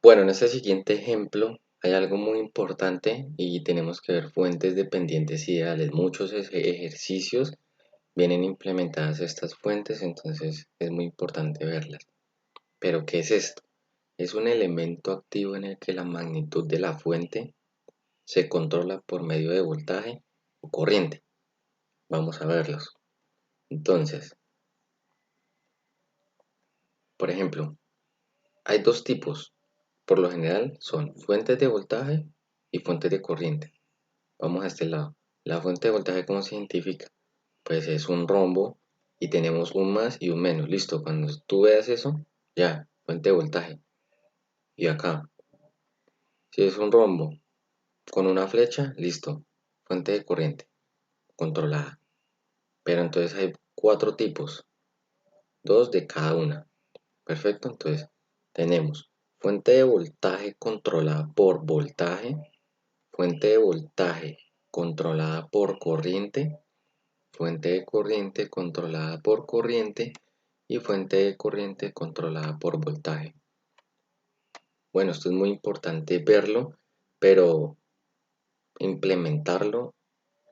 Bueno, en este siguiente ejemplo hay algo muy importante y tenemos que ver fuentes dependientes ideales. Muchos ejercicios vienen implementadas estas fuentes, entonces es muy importante verlas. Pero, ¿qué es esto? Es un elemento activo en el que la magnitud de la fuente se controla por medio de voltaje o corriente. Vamos a verlos. Entonces, por ejemplo, hay dos tipos. Por lo general son fuentes de voltaje y fuentes de corriente. Vamos a este lado. La fuente de voltaje, ¿cómo se identifica? Pues es un rombo y tenemos un más y un menos. Listo, cuando tú veas eso, ya, fuente de voltaje. Y acá, si es un rombo con una flecha, listo, fuente de corriente controlada. Pero entonces hay cuatro tipos, dos de cada una. Perfecto, entonces tenemos fuente de voltaje controlada por voltaje, fuente de voltaje controlada por corriente, fuente de corriente controlada por corriente y fuente de corriente controlada por voltaje. Bueno, esto es muy importante verlo, pero implementarlo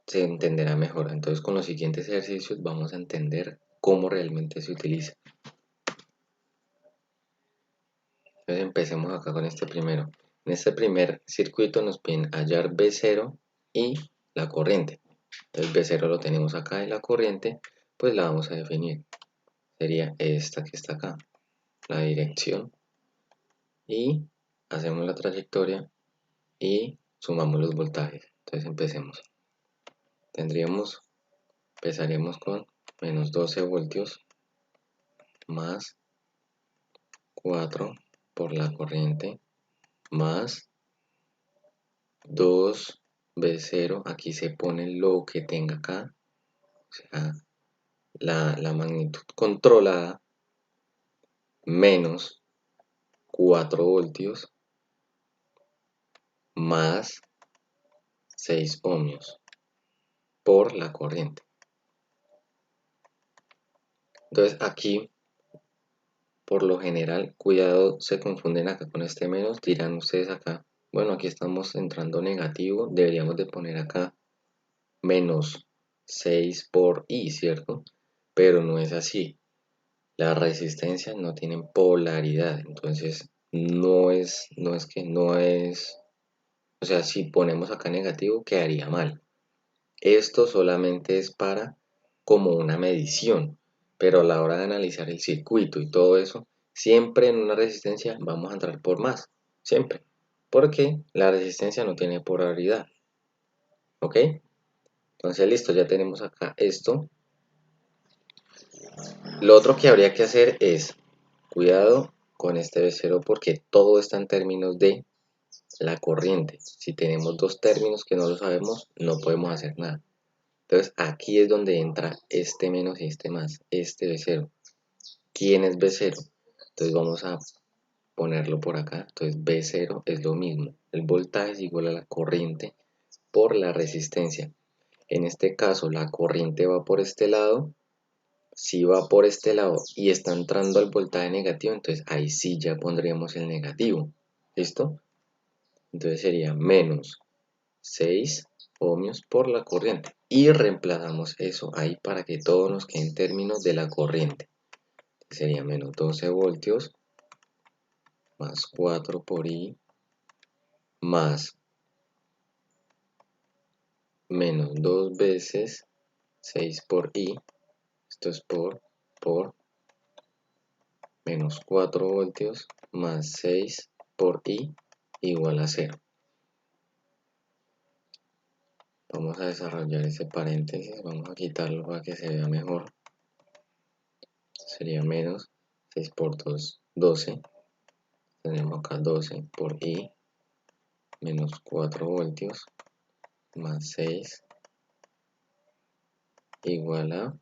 se entenderá mejor. Entonces, con los siguientes ejercicios vamos a entender cómo realmente se utiliza. Entonces, empecemos acá con este primero. En este primer circuito nos piden hallar B0 y la corriente. El B0 lo tenemos acá y la corriente, pues la vamos a definir. Sería esta que está acá, la dirección, y hacemos la trayectoria y sumamos los voltajes. Entonces empecemos. Empezaríamos con menos 12 voltios más 4 por la corriente más 2B0. Aquí se pone lo que tenga acá, o sea, la magnitud controlada, menos 4 voltios más 6 ohmios por la corriente. Entonces aquí, por lo general, cuidado, se confunden acá con este menos, dirán ustedes acá, bueno, aquí estamos entrando negativo, deberíamos de poner acá menos 6 por I, ¿cierto? Pero no es así. Las resistencias no tienen polaridad, entonces no es, o sea, si ponemos acá negativo quedaría mal. Esto solamente es para como una medición, pero a la hora de analizar el circuito y todo eso, siempre en una resistencia vamos a entrar por más, siempre, porque la resistencia no tiene polaridad, ¿ok? Entonces listo, ya tenemos acá esto. Lo otro que habría que hacer es, cuidado con este B0 porque todo está en términos de la corriente. Si tenemos dos términos que no lo sabemos, no podemos hacer nada. Entonces aquí es donde entra este menos y este más, este B0. ¿Quién es B0? Entonces vamos a ponerlo por acá. Entonces B0 es lo mismo. El voltaje es igual a la corriente por la resistencia. En este caso la corriente va por este lado. Si va por este lado y está entrando al voltaje negativo, entonces ahí sí ya pondríamos el negativo. ¿Listo? Entonces sería menos 6 ohmios por la corriente. Y reemplazamos eso ahí para que todo nos quede en términos de la corriente. Sería menos 12 voltios más 4 por I más menos 2 veces 6 por I. Esto es por menos 4 voltios más 6 por I igual a 0. Vamos a desarrollar ese paréntesis, vamos a quitarlo para que se vea mejor. Sería menos 6 por 2, 12. Tenemos acá 12 por I menos 4 voltios más 6 igual a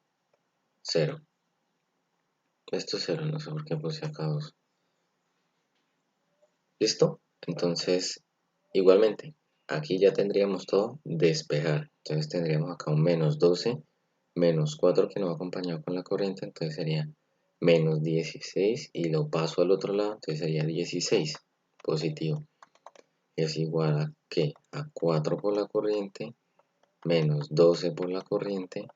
0. Esto es 0, no sé por qué puse acá 2. ¿Listo? Entonces, igualmente, aquí ya tendríamos todo despejar. Entonces tendríamos acá un menos 12, menos 4 que nos va acompañado con la corriente, entonces sería menos 16 y lo paso al otro lado, entonces sería 16. positivo. Es igual a ¿qué? A 4 por la corriente, menos 12 por la corriente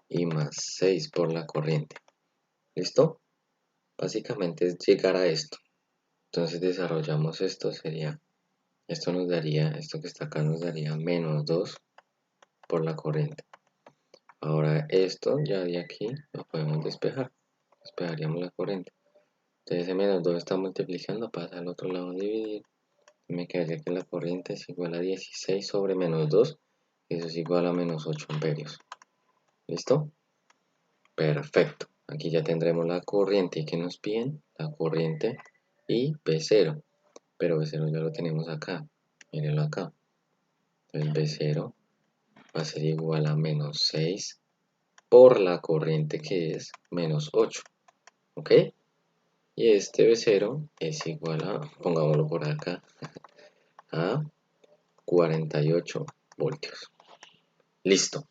y más 6 por la corriente. ¿Listo? Básicamente es llegar a esto. Entonces desarrollamos esto, esto nos daría, esto que está acá nos daría menos 2 por la corriente. Ahora esto ya de aquí lo podemos despejar. Despejaríamos la corriente. Entonces ese menos 2 está multiplicando, pasa al otro lado dividir. Y me quedaría que la corriente es igual a 16 sobre menos 2. Eso es igual a menos 8 amperios. ¿Listo? Perfecto. Aquí ya tendremos la corriente que nos piden, la corriente y B0. Pero B0 ya lo tenemos acá. Mírenlo acá. Entonces B0 va a ser igual a menos 6 por la corriente que es menos 8. ¿Ok? Y este B0 es igual a, pongámoslo por acá, a 48 voltios. Listo.